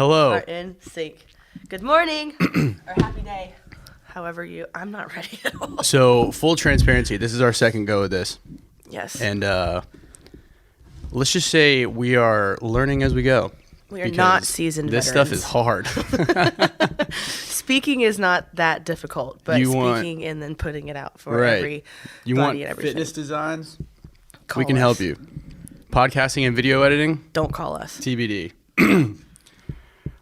Hello. Are in sync. Good morning or happy day. However I'm not ready at all. So, full transparency, this is our second go at this. Yes. And let's just say we are learning as we go. We are not seasoned This veterans. stuff is hard. Speaking is not that difficult, but speaking and then putting it out for every you body want and everything. fitness designs? Call we can us. help you. Podcasting and video editing? Don't call us. TBD.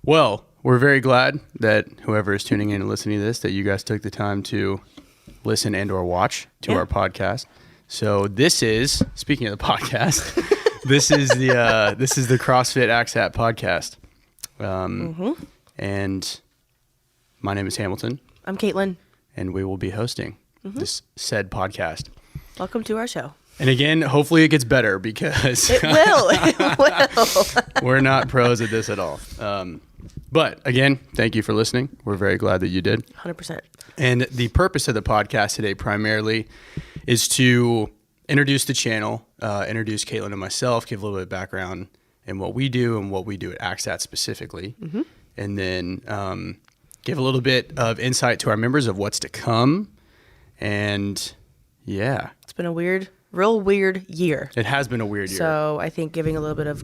Well, we're very glad that whoever is tuning in and listening to this, that you guys took the time to listen and or watch to our podcast. So this is, speaking of the podcast, this is the CrossFit AXAT Podcast. And my name is Hamilton. I'm Caitlin. And we will be hosting this said podcast. Welcome to our show. And again, hopefully it gets better because It will. It will. we're not pros at this at all. But again, thank you for listening. We're very glad that you did. 100%. And the purpose of the podcast today primarily is to introduce the channel, introduce Caitlin and myself, give a little bit of background in what we do and what we do at AXAT specifically. And then give a little bit of insight to our members of what's to come. And yeah. It's been a real weird year. It has been a weird year. So I think giving a little bit of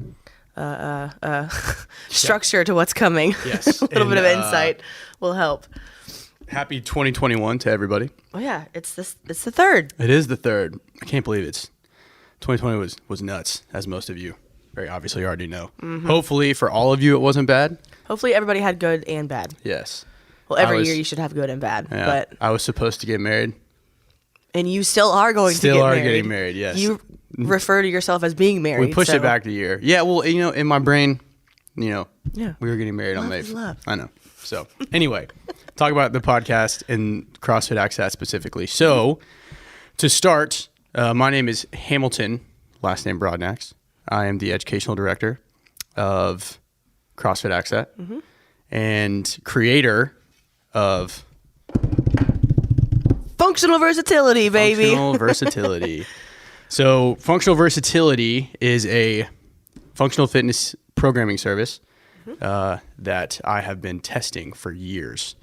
structure to what's coming, Yes. a little bit of insight will help. Happy 2021 to everybody. Oh yeah, it's the third. It is the third. I can't believe it's 2020 was nuts, as most of you very obviously already know. Hopefully for all of you it wasn't bad. Hopefully everybody had good and bad. Yes. Well, every year you should have good and bad. Yeah, But I was supposed to get married. and you still are going to Still get are married. getting married, yes. You refer to yourself as being married. We pushed so- it back a year. Yeah, well, in my brain, Yeah. we were getting married on Love May. is love. I know. So anyway, talk about the podcast and CrossFit AXAT specifically. So to start, my name is Hamilton, last name Broadnax. I am the educational director of CrossFit AXAT and creator of Functional Versatility, baby. Functional Versatility. So Functional Versatility is a functional fitness programming service that I have been testing for years.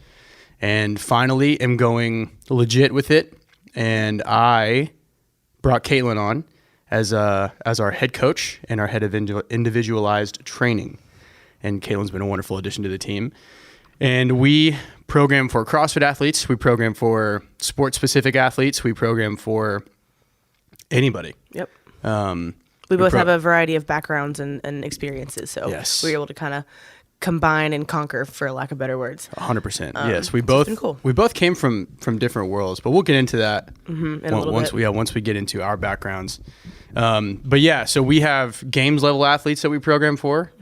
And finally am going legit with it. And I brought Caitlin on as our head coach and our head of individualized training. And Caitlin's been a wonderful addition to the team. And we program for CrossFit athletes. We program for sport-specific athletes. We program for anybody. Yep. We both have a variety of backgrounds and experiences, so Yes. we were able to kind of combine and conquer, for lack of better words. 100%. Yes, we it's been cool. both came from different worlds, but we'll get into that In a little once bit. once we get into our backgrounds. But yeah, so we have games level athletes that we program for.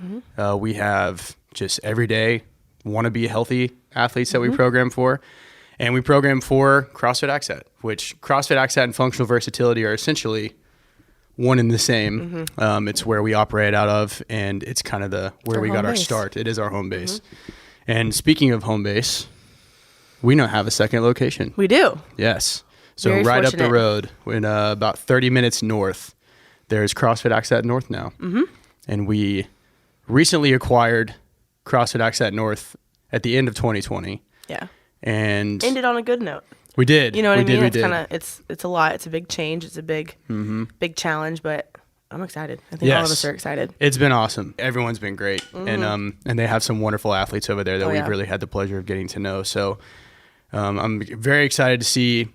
We have just everyday want to be healthy athletes that we program for, and we program for CrossFit AXAT, which CrossFit AXAT and Functional Versatility are essentially one and the same. It's where we operate out of, and it's kind of where our we got home our base. start. It is our home base. And speaking of home base, we now have a second location. We do. Yes. So Very right up the fortunate. road, in about 30 minutes north, there's CrossFit AXAT North now. And we recently acquired CrossFit AXAT North at the end of 2020. Yeah. And Ended on a good note. we did. You know what we I mean? Did, It's we did. kind of it's a lot. It's a big change. It's a big challenge, but I'm excited. I think all of Yes. us are excited. It's been awesome. Everyone's been great. And they have some wonderful athletes over there that Oh, we've yeah. really had the pleasure of getting to know. So I'm very excited to see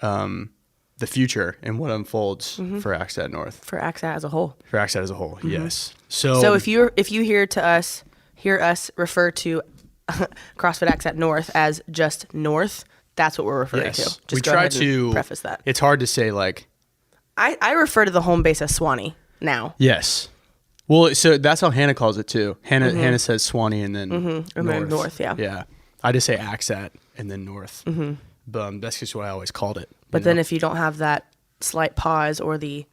the future and what unfolds for AXAT North. For AXAT as a whole. For AXAT as a whole, yes. So, So if you hear us refer to CrossFit AXAT North as just North, that's what we're referring to. Just we go try ahead and to preface that. It's hard to say like I refer to the home base as Swanee now. yes. Well, so that's how Hannah calls it too. Hannah says Swanee and then And then North, yeah. Yeah. I just say AXAT and then North. But that's just what I always called it. But then if you don't have that slight pause or the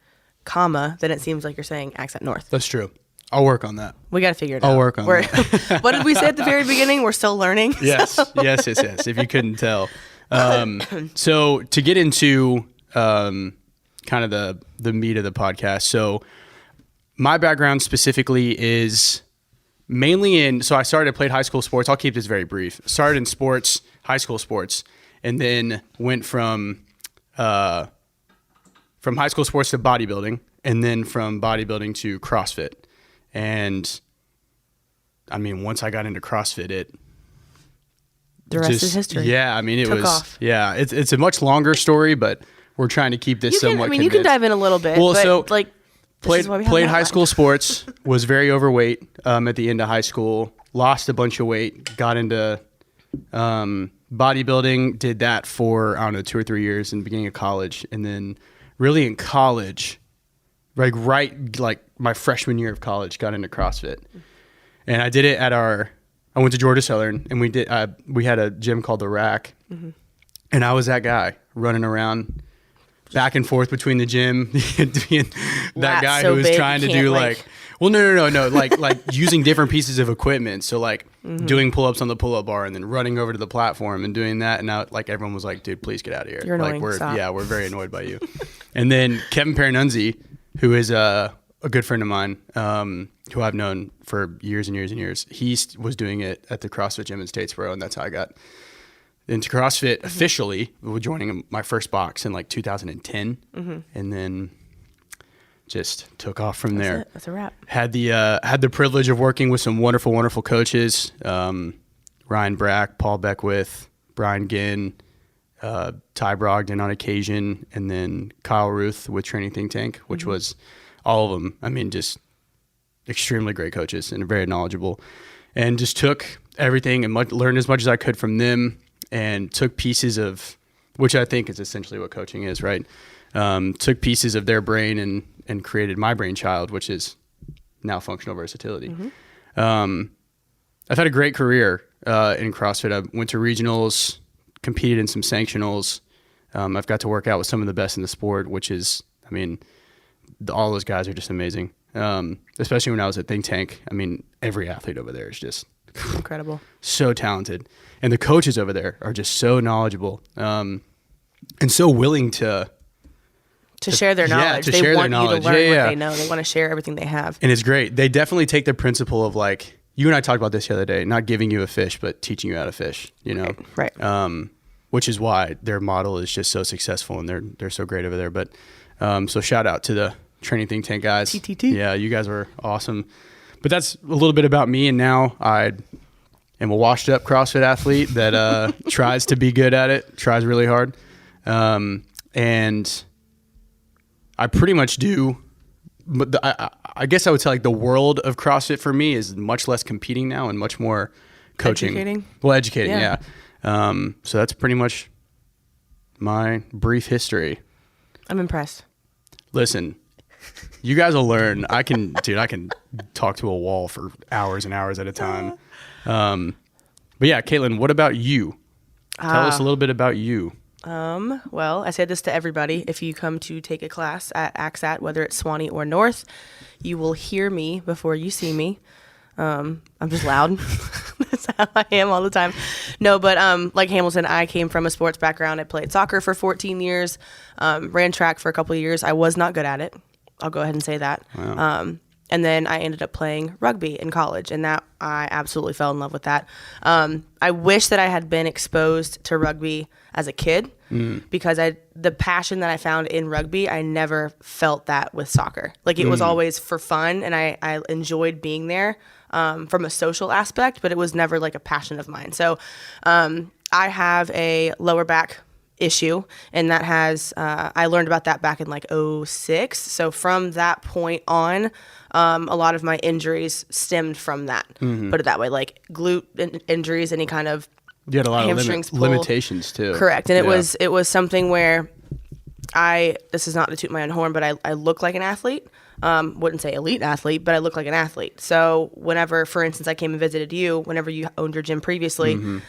comma, then it seems like you're saying AXAT North. That's true. I'll work on that. We got to figure it out. I'll work on that. What did we say at the very beginning? We're still learning. Yes, yes, if you couldn't tell. So to get into kind of the meat of the podcast. So my background specifically is mainly so I played high school sports. I'll keep this very brief. Started in sports, high school sports, and then went from high school sports to bodybuilding, and then from bodybuilding to CrossFit. And I mean, once I got into CrossFit, the rest is history. Yeah, I mean, it Took was off. Yeah, it's a much longer story, but we're trying to keep this somewhat condensed. You can dive in a little bit. Well, but so like played high school sports, was very overweight at the end of high school, lost a bunch of weight, got into bodybuilding, did that for, I don't know, 2 or 3 years in the beginning of college. And then really in college, like my freshman year of college, got into CrossFit. And I did it I went to Georgia Southern, and we had a gym called The Rack. Mm-hmm. And I was that guy running around back and forth between the gym, being that guy who was trying to do no, like using different pieces of equipment. So like doing pull-ups on the pull-up bar and then running over to the platform and doing that. And now like everyone was like, dude, please get out of here. You're annoying. We're very annoyed by you. And then Kevin Perinunzi, who is a good friend of mine, who I've known for years and years and years, he was doing it at the CrossFit gym in Statesboro, and that's how I got into CrossFit officially, joining my first box in like 2010, and then just took off from there. That's a wrap. Had the privilege of working with some wonderful, wonderful coaches, Ryan Brack, Paul Beckwith, Brian Ginn, Ty Brogdon on occasion, and then Kyle Ruth with Training Think Tank, which was all of them. I mean, just extremely great coaches and very knowledgeable, and just took everything and learned as much as I could from them. And took pieces of, which I think is essentially what coaching is, right? Took pieces of their brain and created my brainchild, which is now Functional Versatility. I've had a great career in CrossFit. I went to regionals, competed in some sanctionals. I've got to work out with some of the best in the sport, which is, I mean, all those guys are just amazing. Especially when I was at Think Tank. I mean, every athlete over there is just incredible, so talented, and the coaches over there are just so knowledgeable, and so willing to share their knowledge. They want you to learn what they know. They want to share everything they have, and it's great. They definitely take the principle of, like, you and I talked about this the other day, not giving you a fish, but teaching you how to fish. You know, right? Which is why their model is just so successful, and they're so great over there. But so shout out to the Training Think Tank guys. TTT. Yeah, you guys were awesome. But that's a little bit about me, and now I am a washed-up CrossFit athlete that tries to be good at it, tries really hard. And I pretty much do, but I guess I would say, like, the world of CrossFit for me is much less competing now and much more coaching. Educating, yeah. So that's pretty much my brief history. I'm impressed. Listen, you guys will learn. I can talk to a wall for hours and hours at a time. But yeah, Caitlin, what about you? Tell us a little bit about you. Well, I said this to everybody. If you come to take a class at AXAT, whether it's Swanee or North, you will hear me before you see me. I'm just loud. That's how I am all the time. No, but like Hamilton, I came from a sports background. I played soccer for 14 years, ran track for a couple of years. I was not good at it. I'll go ahead and say that. Wow. And then I ended up playing rugby in college, and that I absolutely fell in love with that. I wish that I had been exposed to rugby as a kid, because the passion that I found in rugby, I never felt that with soccer. Like, it was always for fun, and I enjoyed being there from a social aspect, but it was never like a passion of mine. So I have a lower back issue, and that has I learned about that back in like 2006. So from that point on, a lot of my injuries stemmed from that. Put it that way, like glute injuries, any kind of you had a lot hamstrings of limitations too. Correct, and it was something where this is not to toot my own horn, but I look like an athlete. Wouldn't say elite athlete, but I look like an athlete. So whenever, for instance, I came and visited you, whenever you owned your gym previously,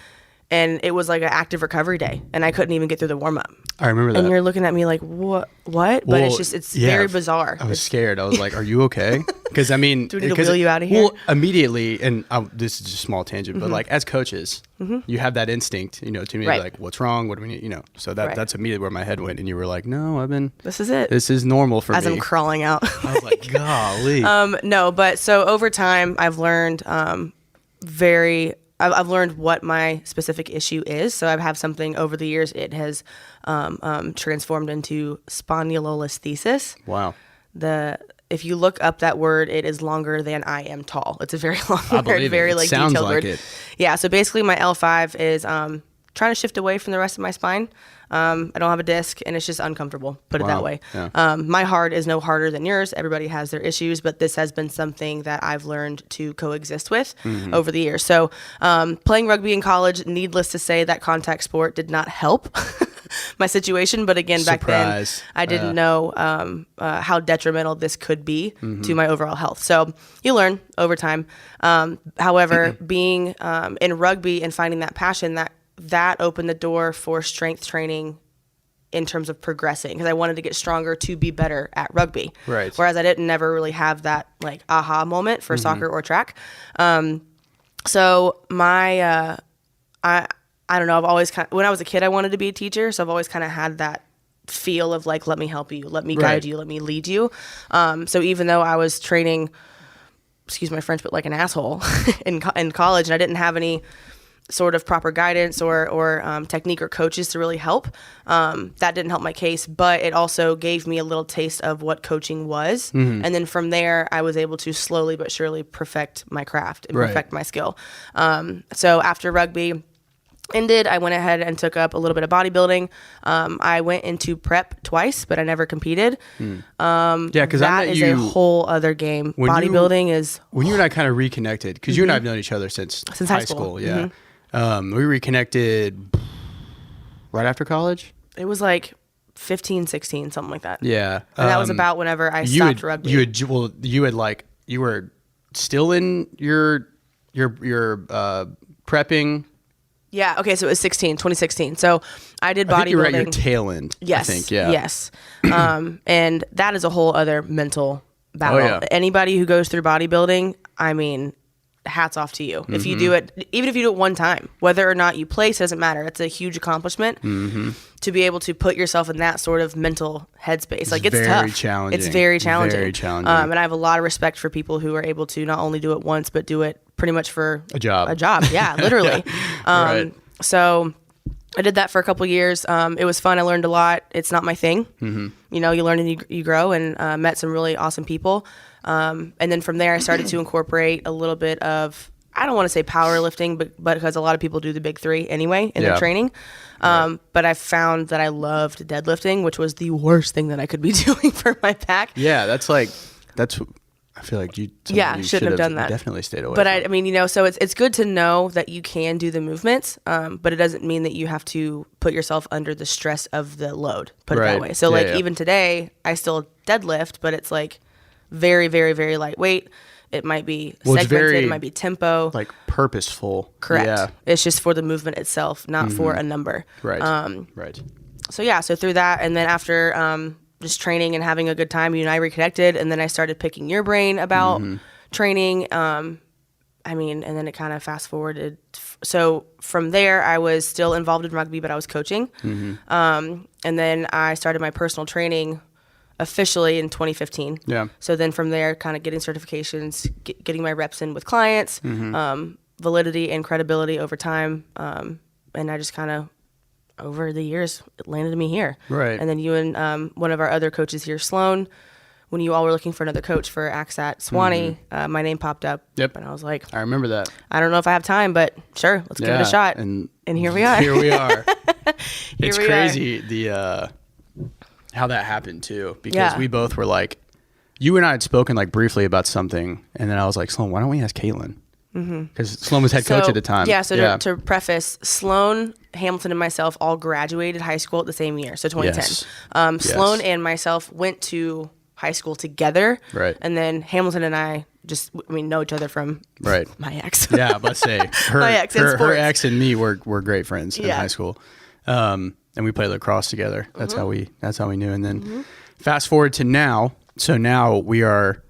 and it was like an active recovery day, and I couldn't even get through the warm up. I remember that. And you're looking at me like, what? But it's very bizarre. I was scared. I was like, are you okay? Because I mean, do we need to wheel you out of here? Well, immediately, and this is just a small tangent, but like as coaches, you have that instinct, to me, like, what's wrong? What do we need? So that's immediately where my head went. And you were like, no, this is it. This is normal for me. As I'm crawling out. I was like, golly. No, but so over time, I've learned I've learned what my specific issue is. So I have something over the years. It has transformed into spondylolisthesis. Wow. If you look up that word, it is longer than I am tall. It's a very long word, very like sounds detailed like word. it. Yeah. So basically, my L5 is trying to shift away from the rest of my spine. I don't have a disc, and it's just uncomfortable. Put it that way. Yeah. My heart is no harder than yours. Everybody has their issues, but this has been something that I've learned to coexist with over the years. So playing rugby in college, needless to say, that contact sport did not help my situation. But again, back then, I didn't know how detrimental this could be to my overall health. So you learn over time. However, being in rugby and finding that passion, that opened the door for strength training in terms of progressing, because I wanted to get stronger to be better at rugby. Right. Whereas I didn't never really have that like aha moment for soccer or track. So my I don't know. I've always when I was a kid, I wanted to be a teacher, so I've always kind of had that feel of like, let me help you, let me guide you, let me lead you. So even though I was training, excuse my French, but like an asshole in college, and I didn't have any sort of proper guidance or technique or coaches to really help. That didn't help my case, but it also gave me a little taste of what coaching was. And then from there, I was able to slowly but surely perfect my craft and perfect my skill. So after rugby ended, I went ahead and took up a little bit of bodybuilding. I went into prep twice, but I never competed. Because that is a whole other game. Bodybuilding is... When you and I kind of reconnected, because you and I have known each other since high school. Yeah. We reconnected right after college. It was like 15, 16, something like that. Yeah. And that was about whenever I stopped rugby. You were still in your prepping. Yeah. Okay. So it was 2016. So I did bodybuilding. I think you were at your tail end. Yes. I think. Yeah. Yes. And that is a whole other mental battle. Oh, yeah. Anybody who goes through bodybuilding, I mean, hats off to you. If you do it, even if you do it one time, whether or not you place, doesn't matter. It's a huge accomplishment to be able to put yourself in that sort of mental headspace. Like, it's very tough. Challenging. It's very challenging. Very challenging. And I have a lot of respect for people who are able to not only do it once, but do it pretty much for a job. Yeah, literally. Right. So I did that for a couple of years. It was fun. I learned a lot. It's not my thing. You learn and you grow, and met some really awesome people. And then from there, I started to incorporate a little bit of, I don't want to say powerlifting, but because a lot of people do the big three anyway in their training. But I found that I loved deadlifting, which was the worst thing that I could be doing for my back. Yeah, I feel like you shouldn't have done that. Definitely stayed away. But I mean, so it's good to know that you can do the movements, but it doesn't mean that you have to put yourself under the stress of the load, put it that way. So even today, I still deadlift, but it's like very, very, very lightweight. It might be segmented, it might be tempo. Like purposeful. Correct. Yeah. It's just for the movement itself, not for a number. Right. Right. So through that, and then after just training and having a good time, you and I reconnected, and then I started picking your brain about training. And then it kind of fast forwarded. So from there, I was still involved in rugby, but I was coaching. And then I started my personal training officially in 2015. Yeah. So then from there, kind of getting certifications, getting my reps in with clients, validity and credibility over time. And I just kind of, over the years, it landed me here. Right. And then you and one of our other coaches here, Sloan, when you all were looking for another coach for AXAT Swanee, my name popped up. Yep. And I was like, I remember that. I don't know if I have time, but sure, let's give it a shot. And here we are. Here we are. It's crazy how that happened too, because we both were like, you and I had spoken like briefly about something, and then I was like, Sloan, why don't we ask Caitlin? Because Sloan was head coach at the time. Yeah, to preface, Sloan, Hamilton, and myself all graduated high school at the same year, so 2010. Yes. Sloan and myself went to high school together. Right. And then Hamilton and I know each other from right. my ex. Yeah, let's say her ex and me were great friends in high school. And we played lacrosse together. That's how we knew. And then fast forward to now. So now we are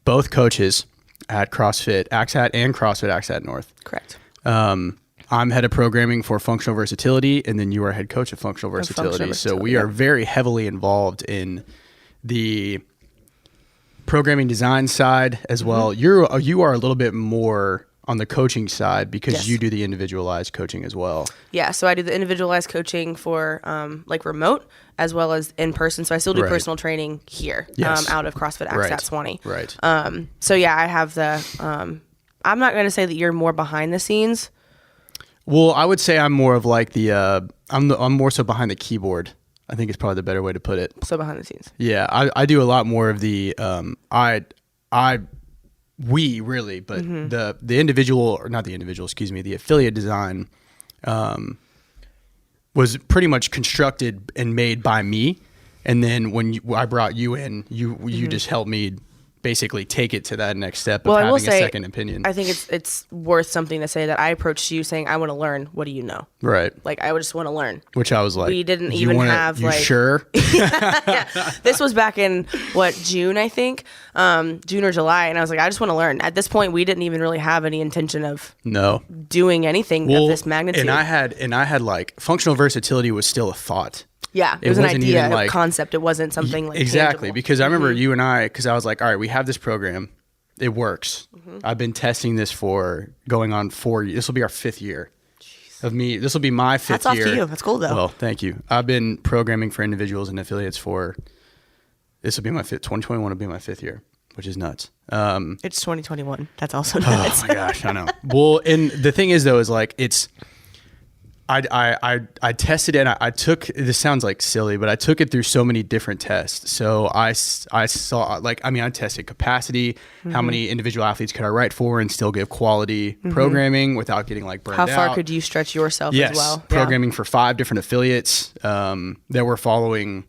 both coaches at CrossFit AXAT and CrossFit AXAT North. Correct. I'm head of programming for Functional Versatility, and then you are head coach of Functional Versatility. So we are very heavily involved in the programming design side as well. You are a little bit more on the coaching side because you do the individualized coaching as well. Yeah, so I do the individualized coaching for like remote as well as in person. So I still do personal training here out of CrossFit AXAT 20. Right. So yeah, I have the. I'm not going to say that you're more behind the scenes. Well, I would say I'm more of like I'm more so behind the keyboard. I think it's probably the better way to put it. So behind the scenes. Yeah, I do a lot more of the we really, but the individual, or not the individual, excuse me, the affiliate design was pretty much constructed and made by me. And then when I brought you in, you just helped me basically take it to that next step of having a second opinion. I think it's worth something to say that I approached you saying, I want to learn. What do you know? Right. Like, I would just want to learn. Which I was like, we didn't even have you sure? Yeah. This was back in June, I think, June or July. And I was like, I just want to learn. At this point, we didn't even really have any intention of doing anything of this magnitude. And I had like functional versatility was still a thought. Yeah, it was an idea, a concept. It wasn't something like exactly tangible. Because I remember you and I, because I was like, all right, we have this program, it works. I've been testing this for going on 4 years. This will be our 5th year of me. This will be my 5th year. That's off to you. That's cool though. Well, thank you. I've been programming for individuals and affiliates for. This will be my 2021 will be my 5th year, which is nuts. It's 2021. That's also nuts. Oh my gosh, I know. Well, and the thing is though, is like it's. I tested it and I took, this sounds like silly, but I took it through so many different tests. So I saw I tested capacity, how many individual athletes could I write for and still give quality programming without getting like burned out. How far could you stretch yourself as well? Programming for 5 different affiliates that were following,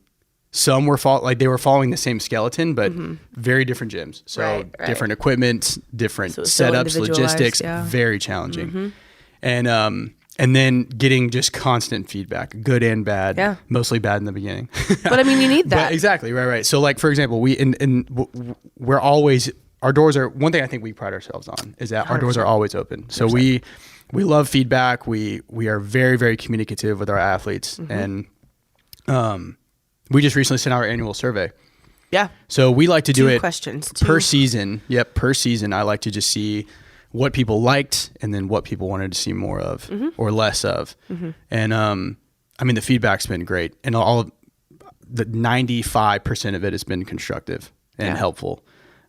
they were following the same skeleton, but very different gyms. So different equipment, different setups, logistics, very challenging. And then getting just constant feedback, good and bad, mostly bad in the beginning. But I mean, you need that. But exactly, right. So like, for example, we're always, our doors are, one thing I think we pride ourselves on is that 100%. Our doors are always open. So 100%. we love feedback. We are very, very communicative with our athletes. And we just recently sent out our annual survey. Yeah. So we like to do it per season. Yep, per season. I like to just see what people liked and then what people wanted to see more of or less of. And the feedback's been great. And all the 95% of it has been constructive and helpful.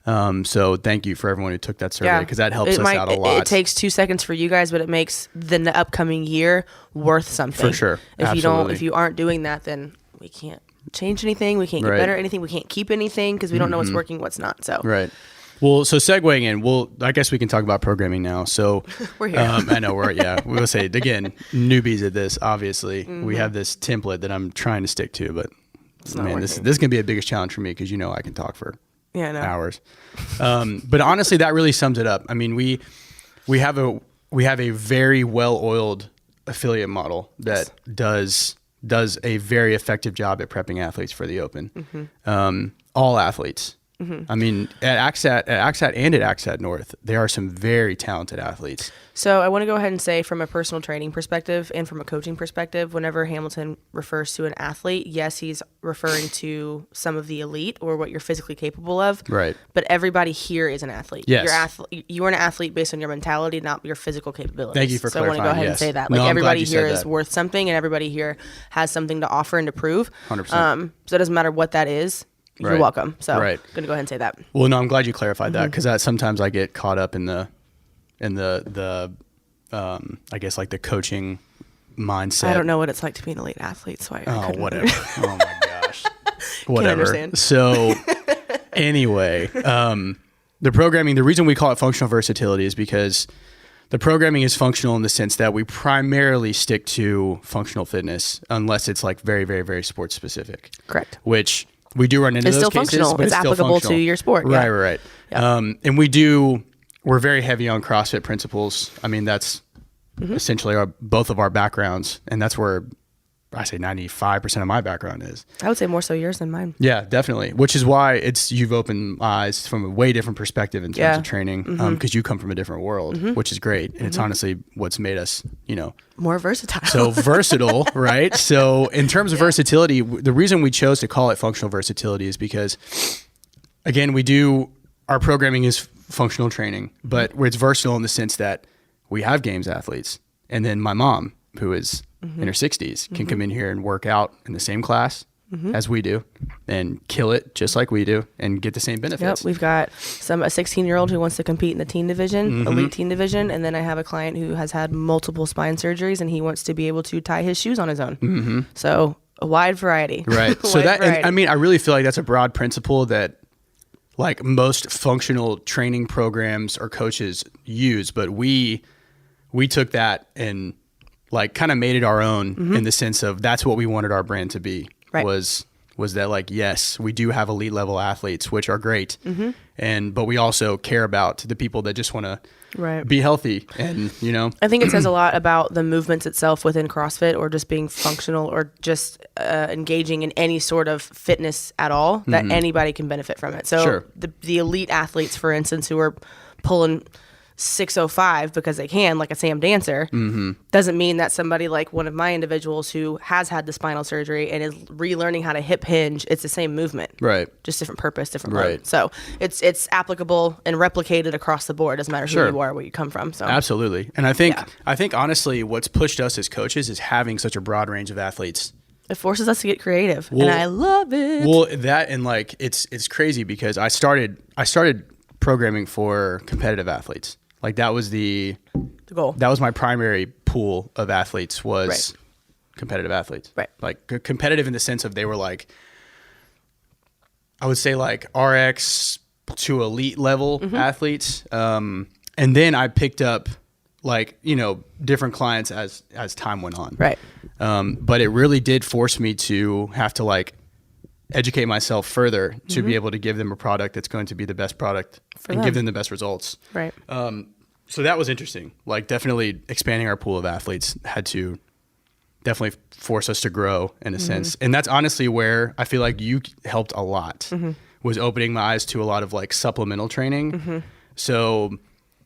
So thank you for everyone who took that survey because that helps us out a lot. It takes 2 seconds for you guys, but it makes the upcoming year worth something. For sure. If you aren't doing that, then we can't change anything. We can't get better at anything. We can't keep anything because we don't know what's working, what's not. So right. Well, so segueing in, I guess we can talk about programming now. So we're here. I know we will say again, newbies at this. Obviously, we have this template that I'm trying to stick to, but man, this is gonna be the biggest challenge for me because I can talk for hours. But honestly, that really sums it up. I mean, we have a very well-oiled affiliate model that does a very effective job at prepping athletes for the Open. All athletes. I mean, at AXAT and at AXAT North, there are some very talented athletes. So I want to go ahead and say from a personal training perspective and from a coaching perspective, whenever Hamilton refers to an athlete, yes, he's referring to some of the elite or what you're physically capable of. Right. But everybody here is an athlete. Yes. You're an athlete based on your mentality, not your physical capabilities. Thank you for clarifying. So I want to go ahead and say that. Everybody here is worth something and everybody here has something to offer and to prove. 100%. So it doesn't matter what that is. You're welcome. So I'm going to go ahead and say that. Well, no, I'm glad you clarified that because sometimes I get caught up in the I guess like the coaching mindset. I don't know what it's like to be an elite athlete, so whatever. Oh my gosh. Whatever. Can't understand. So anyway, the reason we call it functional versatility is because the programming is functional in the sense that we primarily stick to functional fitness unless it's like very, very, very sports specific. Correct. Which we do run into It's those still cases, functional. but It's still applicable to functional. your sport. Right, Yeah. right. Yeah. And we're very heavy on CrossFit principles. I mean, that's essentially both of our backgrounds, and that's where I say 95% of my background is. I would say more so yours than mine. Yeah, definitely. Which is why you've opened my eyes from a way different perspective in terms of training, because you come from a different world, which is great. And it's honestly what's made us, More versatile. so versatile, right? So in terms of versatility, the reason we chose to call it functional versatility is because, again, our programming is functional training, but it's versatile in the sense that we have games athletes. And then my mom, who is in her 60s, can come in here and work out in the same class as we do and kill it just like we do and get the same benefits. Yep, we've got a 16-year-old who wants to compete in the teen division, elite teen division, and then I have a client who has had multiple spine surgeries and he wants to be able to tie his shoes on his own. So a wide variety. Right. So and I mean, I really feel like that's a broad principle that like most functional training programs or coaches use, but we took that and like kind of made it our own in the sense of that's what we wanted our brand to be. Right. Was that like, yes, we do have elite level athletes, which are great. But we also care about the people that just want to be healthy. And, I think it says a lot about the movements itself within CrossFit or just being functional or just engaging in any sort of fitness at all that anybody can benefit from it. So the elite athletes, for instance, who are pulling 605 because they can, like a Sam Dancer, doesn't mean that somebody like one of my individuals who has had the spinal surgery and is relearning how to hip hinge, it's the same movement. Right. Just different purpose, different load. So it's applicable and replicated across the board. Doesn't matter who you are, where you come from. So absolutely. And I think honestly, what's pushed us as coaches is having such a broad range of athletes. It forces us to get creative, and I love it. Well, that and like it's crazy because I started programming for competitive athletes. Like that was the goal. That was my primary pool of athletes was competitive athletes. Right. Like competitive in the sense of they were like, I would say like RX to elite level athletes. And then I picked up like, different clients as time went on. Right. But it really did force me to have to like educate myself further to be able to give them a product that's going to be the best product and give them the best results. Right. So that was interesting. Like definitely expanding our pool of athletes had to definitely force us to grow in a sense. And that's honestly where I feel like you helped a lot was opening my eyes to a lot of like supplemental training. So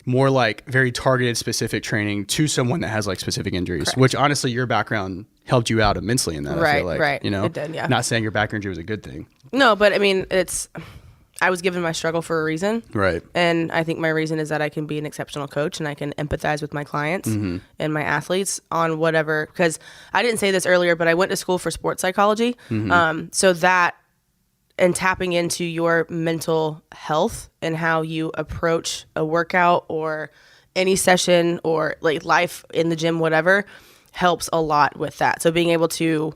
more like very targeted specific training to someone that has like specific injuries, which honestly your background helped you out immensely in that. I feel like, It did, yeah. Not saying your back injury was a good thing. No, but I mean, I was given my struggle for a reason. Right. And I think my reason is that I can be an exceptional coach and I can empathize with my clients and my athletes on whatever, because I didn't say this earlier, but I went to school for sports psychology. So that and tapping into your mental health and how you approach a workout or any session or like life in the gym, whatever, helps a lot with that. So being able to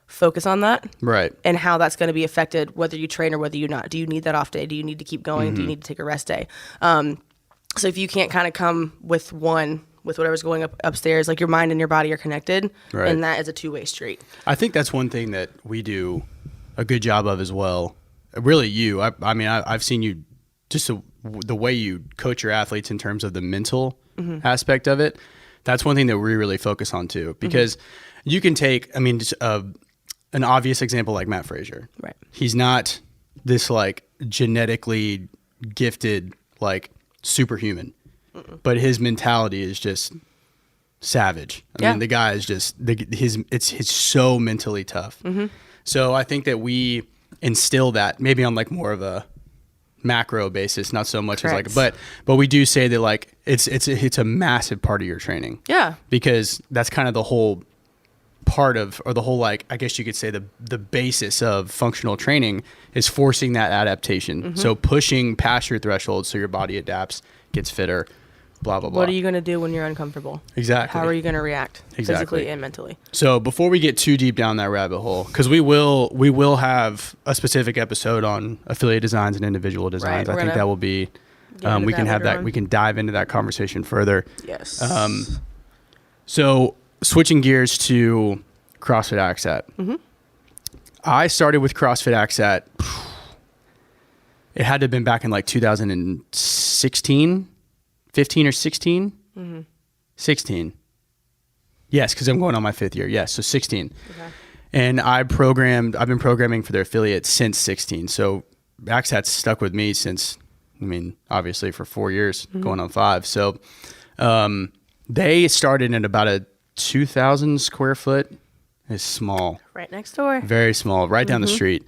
focus on that, right, and how that's going to be affected whether you train or whether you not. Do you need that off day? Do you need to keep going? Do you need to take a rest day? So if you can't kind of come with whatever's going upstairs, like your mind and your body are connected, right, and that is a two-way street. I think that's one thing that we do a good job of as well. Really, I mean, I've seen you just the way you coach your athletes in terms of the mental aspect of it. That's one thing that we really focus on too, because you can take, I mean, just, an obvious example like Matt Frazier. Right. He's not this like genetically gifted, like superhuman, but his mentality is just savage. I mean, the guy is just, it's so mentally tough. So I think that we instill that maybe on like more of a macro basis, not so much as like, but we do say that like, it's a massive part of your training. Yeah. Because that's kind of the whole part of, or the whole, like, I guess you could say the basis of functional training is forcing that adaptation. So pushing past your threshold so your body adapts, gets fitter, blah, blah, blah. What are you going to do when you're uncomfortable? Exactly. How are you going to react physically and mentally? So before we get too deep down that rabbit hole, because we will have a specific episode on affiliate designs and individual designs. I think that will be, we can have that, we can dive into that conversation further. Yes. So switching gears to CrossFit AXAT, I started with CrossFit AXAT. It had to have been back in like 2016, 15 or 16. 16. Yes, because I'm going on my 5th year. Yes, so 16. Okay. And I've been programming for their affiliate since 16. So AXAT's stuck with me since, obviously for 4 years, going on 5. So they started at about a 2,000 square foot. It's small. Right next door. Very small, right down the street.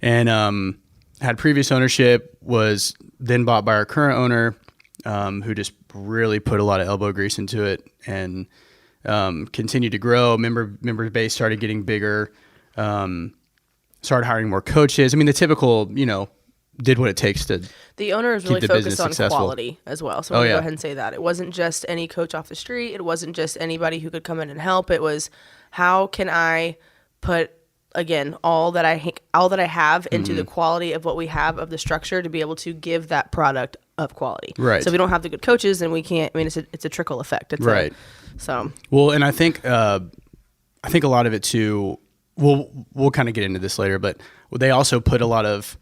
And had previous ownership, was then bought by our current owner, who just really put a lot of elbow grease into it and continued to grow. Member base started getting bigger, started hiring more coaches. The typical, did what it takes to. The owner is really focused on quality as well. So I'm going to go ahead and say that. It wasn't just any coach off the street. It wasn't just anybody who could come in and help. It was, how can I put, again, all that I have into the quality of what we have of the structure to be able to give that product of quality. Right. So if we don't have the good coaches, then we can't. It's a trickle effect. Right. Well, and I think a lot of it too. We'll kind of get into this later, but they also put a lot of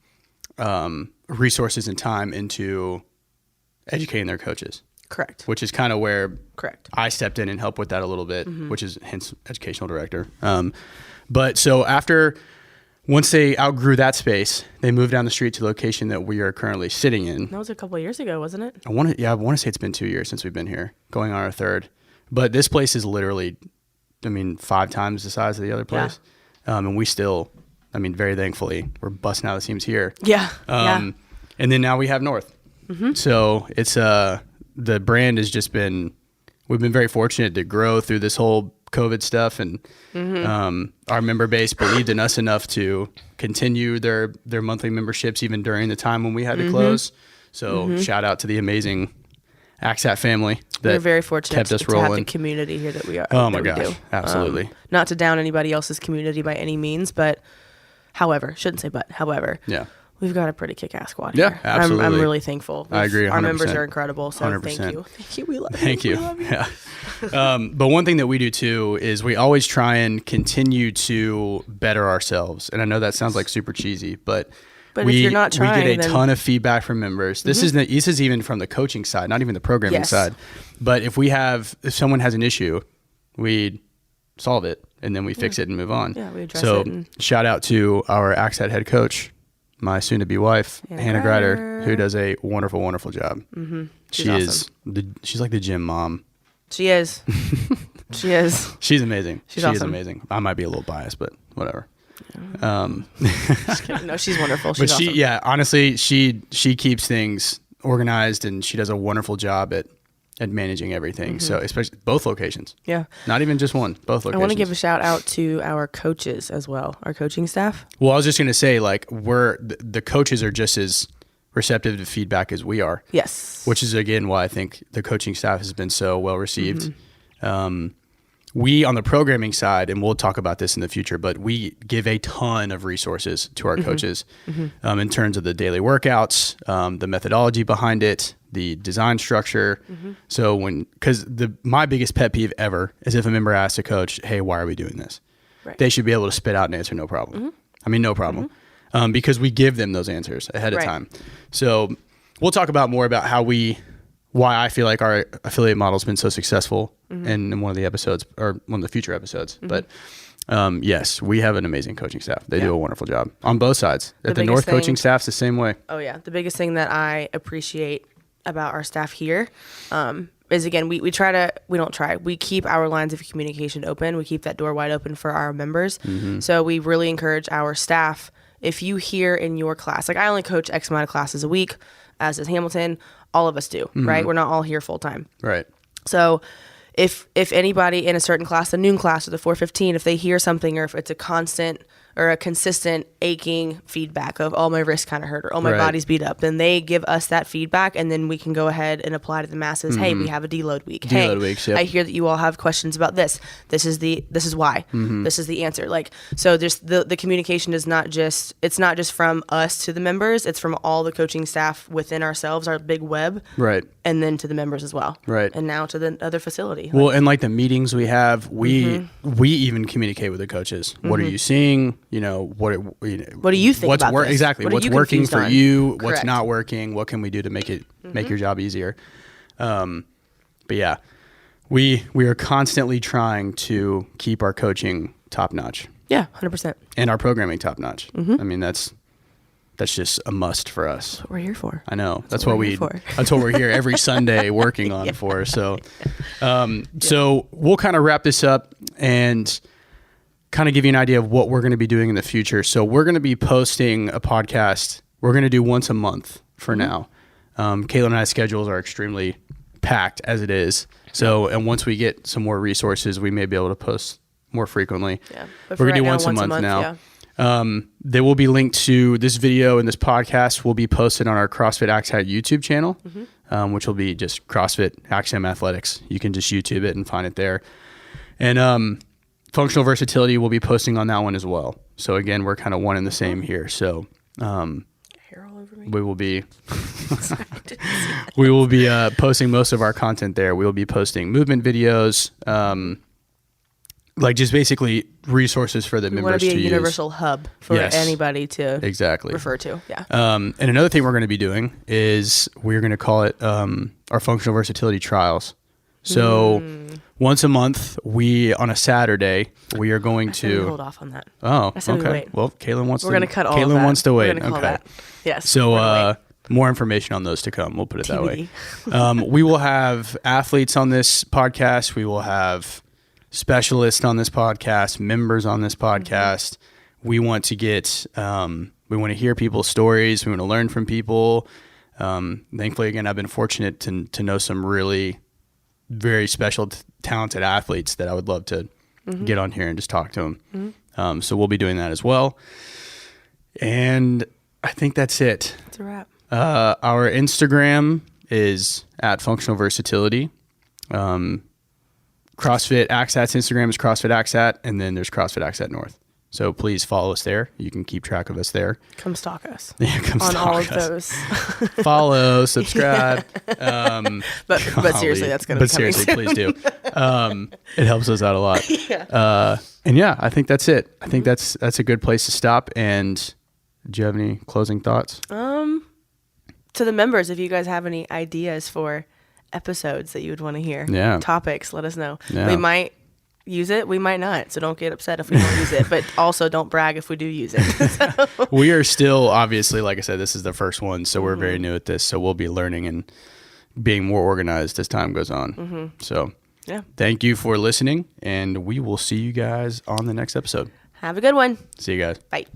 resources and time into educating their coaches. Correct. Which is kind of where I stepped in and helped with that a little bit, which is hence educational director. But so once they outgrew that space, they moved down the street to the location that we are currently sitting in. That was a couple of years ago, wasn't it? I want to say it's been 2 years since we've been here, going on our 3rd. But this place is literally, 5 times the size of the other place. Yeah. And we still, very thankfully, we're busting out the seams here. Yeah. And then now we have North. So it's the brand has just been, we've been very fortunate to grow through this whole COVID stuff, and our member base believed in us enough to continue their monthly memberships even during the time when we had to close. So shout out to the amazing AXAT family that we're very fortunate kept us to rolling. have the community here that we are. Oh my gosh, absolutely. Not to down anybody else's community by any means, but however, we've got a pretty kick-ass squad here. Yeah, absolutely. I'm really thankful. I agree. 100%. Our members are incredible. So 100%. Thank you. Thank you. We love you. Thank you. We love you. Yeah. But one thing that we do too is we always try and continue to better ourselves. And I know that sounds like super cheesy, but if you're not trying, we get a ton of feedback from members. This is even from the coaching side, not even the programming side. But if someone has an issue, we solve it and then we fix it and move on. Yeah, we address it. So shout out to our AXAT head coach, my soon-to-be wife, Hannah Grider, who does a wonderful, wonderful job. She's awesome. She's like the gym mom. She is. She is. She's amazing. She is amazing. I might be a little biased, but whatever. Just kidding. No, she's wonderful. She's awesome. Honestly, she keeps things organized, and she does a wonderful job at managing everything. So especially both locations. Yeah. Not even just one, both locations. I want to give a shout out to our coaches as well, our coaching staff. Well, I was just going to say, the coaches are just as receptive to feedback as we are. Yes. Which is, again, why I think the coaching staff has been so well received. We, on the programming side, and we'll talk about this in the future, but we give a ton of resources to our coaches in terms of the daily workouts, the methodology behind it, the design structure. So because my biggest pet peeve ever is if a member asks a coach, hey, why are we doing this? Right. They should be able to spit out an answer, no problem. No problem. Because we give them those answers ahead of time. So we'll talk about more about why I feel like our affiliate model has been so successful in one of the episodes or one of the future episodes. But yes, we have an amazing coaching staff. They do a wonderful job on both sides. The North coaching staff's the same way. Oh yeah. The biggest thing that I appreciate about our staff here is, again, we keep our lines of communication open. We keep that door wide open for our members. So we really encourage our staff, if you hear in your class, I only coach X amount of classes a week, as does Hamilton. All of us do, right? We're not all here full time. Right. So if anybody in a certain class, the noon class or the 4:15, if they hear something, or if it's a constant or a consistent aching feedback of, oh, my wrist kind of hurt, or oh, my body's beat up, then they give us that feedback, and then we can go ahead and apply to the masses. Hey, we have a deload week. Weeks, yep. I hear that you all have questions about this. This is why. This is the answer. So there's the communication is it's not just from us to the members, it's from all the coaching staff within ourselves, our big web. Right. And then to the members as well. Right. And now to the other facility. Well, and the meetings we have, we even communicate with the coaches. What are you seeing? What do you think about this? Exactly. What's working for you? What's Correct. not working? What can we do to make it make your job easier? But yeah, we are constantly trying to keep our coaching top notch. Yeah, 100%. And our programming top notch. I mean, that's just a must for us. That's what we're here for. I know. That's what we're here every Sunday working on for. So, so we'll kind of wrap this up and kind of give you an idea of what we're going to be doing in the future. So we're going to be posting a podcast. We're going to do once a month for now. Caitlin and I's schedules are extremely packed as it is. So, and once we get some more resources, we may be able to post more frequently. Yeah. We're going to do once a month now. Yeah. They will be linked to this video and this podcast will be posted on our CrossFit AXAT YouTube channel, which will be just CrossFit AXAT Athletics. You can just YouTube it and find it there. And Functional Versatility will be posting on that one as well. So again, we're kind of one and the same here. So hair all over me. we will be posting most of our content there. We will be posting movement videos, like just basically resources for the members to use. We want to be a universal hub for anybody to refer to. Yeah. And another thing we're going to be doing is we're going to call it our Functional Versatility Trials. So once a month, on a Saturday, we are going to hold off on that. Oh, okay. Well, Caitlin wants We're going to cut all of that. Caitlin wants to wait. We're going to call that. Yes. So more information on those to come. We'll put it that way. We will have athletes on this podcast. We will have specialists on this podcast, members on this podcast. We want to we want to hear people's stories. We want to learn from people. Thankfully, again, I've been fortunate to know some really very special, talented athletes that I would love to get on here and just talk to them. So we'll be doing that as well. And I think that's it. That's a wrap. Our Instagram is at Functional Versatility. CrossFit AXAT's Instagram is CrossFit AXAT, and then there's CrossFit AXAT North. So please follow us there. You can keep track of us there. Come stalk us. Yeah, come on stalk all of us. those. Follow, subscribe. But seriously, that's going to be coming soon. Please do. It helps us out a lot. Yeah. And yeah, I think that's it. I think that's a good place to stop. And do you have any closing thoughts? To the members, if you guys have any ideas for episodes that you would want to hear, topics, let us know. Yeah. We might use it, we might not. So don't get upset if we don't use it, but also don't brag if we do use it. So. We are still, obviously, like I said, this is the first one, so we're very new at this. So we'll be learning and being more organized as time goes on. So thank you for listening, and we will see you guys on the next episode. Have a good one. See you guys. Bye.